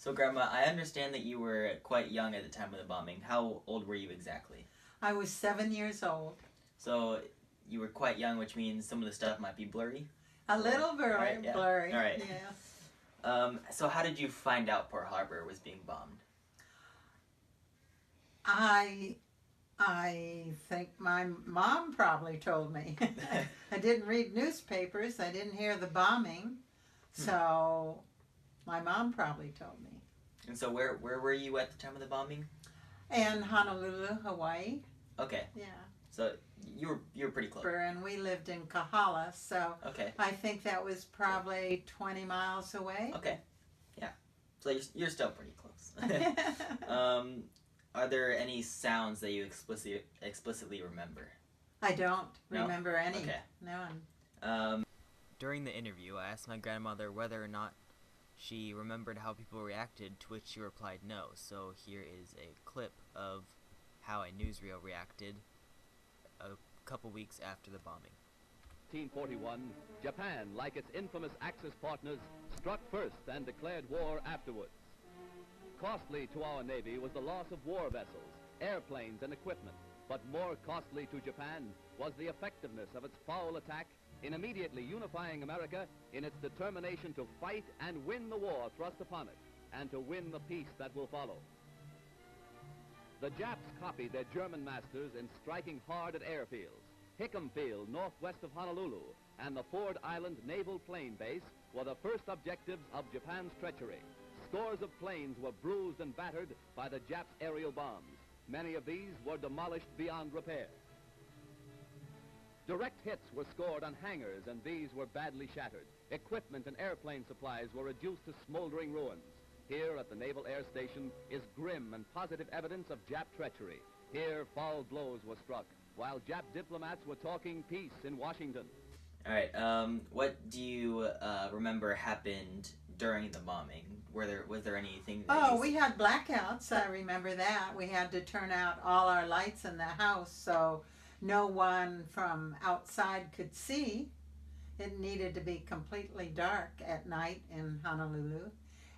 So, Grandma, I understand that you were quite young at the time of the bombing. How old were you exactly? I was 7 years old. So, you were quite young, which means some of the stuff might be blurry? A little blurry, right, yeah. blurry. All right. Yes. So how did you find out Pearl Harbor was being bombed? I think my mom probably told me. I didn't read newspapers. I didn't hear the bombing. So my mom probably told me. And so where were you at the time of the bombing? In Honolulu, Hawaii. Okay. Yeah. So you were pretty close. And we lived in Kahala, so okay. I think that was probably 20 miles away. Okay. Yeah. So you're still pretty close. Are there any sounds that you explicitly remember? I don't remember any. Okay. No. During the interview, I asked my grandmother whether or not she remembered how people reacted, to which she replied no. So here is a clip of how a newsreel reacted a couple weeks after the bombing. 1941, Japan, like its infamous Axis partners, struck first and declared war afterwards. Costly to our Navy was the loss of war vessels, airplanes, and equipment, but more costly to Japan was the effectiveness of its foul attack in immediately unifying America in its determination to fight and win the war thrust upon it, and to win the peace that will follow. The Japs copied their German masters in striking hard at airfields. Hickam Field, northwest of Honolulu, and the Ford Island Naval Plane Base were the first objectives of Japan's treachery. Scores of planes were bruised and battered by the Japs' aerial bombs. Many of these were demolished beyond repair. Direct hits were scored on hangars, and these were badly shattered. Equipment and airplane supplies were reduced to smoldering ruins. Here at the Naval Air Station is grim and positive evidence of Jap treachery. Here foul blows were struck, while Jap diplomats were talking peace in Washington. All right, what do you remember happened during the bombing? Was there anything that we had blackouts, I remember that. We had to turn out all our lights in the house so no one from outside could see. It needed to be completely dark at night in Honolulu.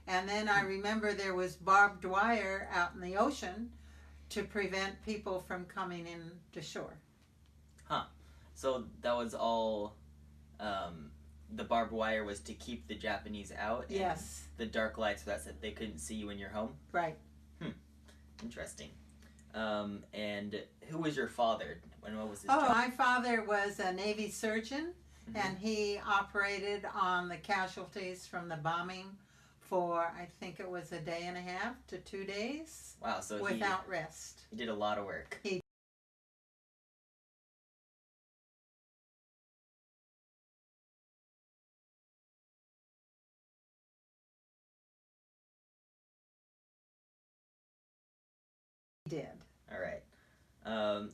And then I remember there was barbed wire out in the ocean to prevent people from coming in to shore. Huh. So that was all, the barbed wire was to keep the Japanese out? And yes. The dark lights, that's that they couldn't see you in your home? Right. Interesting. And who was your father? What was his job? job? My father was a Navy surgeon, and he operated on the casualties from the bombing for, I think it was a day and a half to 2 days. Wow, so without rest. He did a lot of work. He did. All right.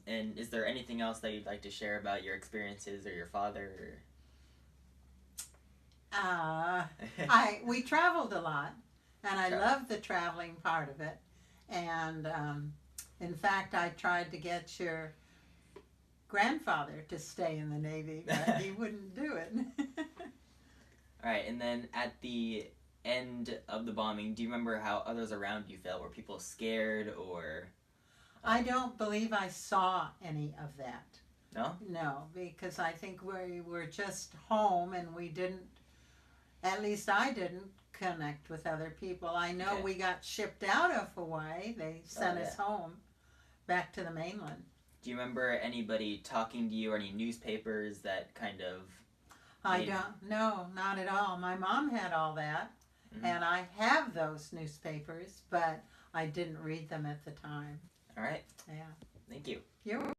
And is there anything else that you'd like to share about your experiences or your father? We traveled a lot, and I loved the traveling part of it. And in fact, I tried to get your grandfather to stay in the Navy, but he wouldn't do it. All right, and then at the end of the bombing, do you remember how others around you felt? Were people scared or? I don't believe I saw any of that. No? No, because I think we were just home and we didn't, at least I didn't connect with other people. I know we got shipped out of Hawaii. They sent us home back to the mainland. Do you remember anybody talking to you or any newspapers that kind of... No, not at all. My mom had all that, and I have those newspapers, but I didn't read them at the time. All right. Yeah. Thank you. You're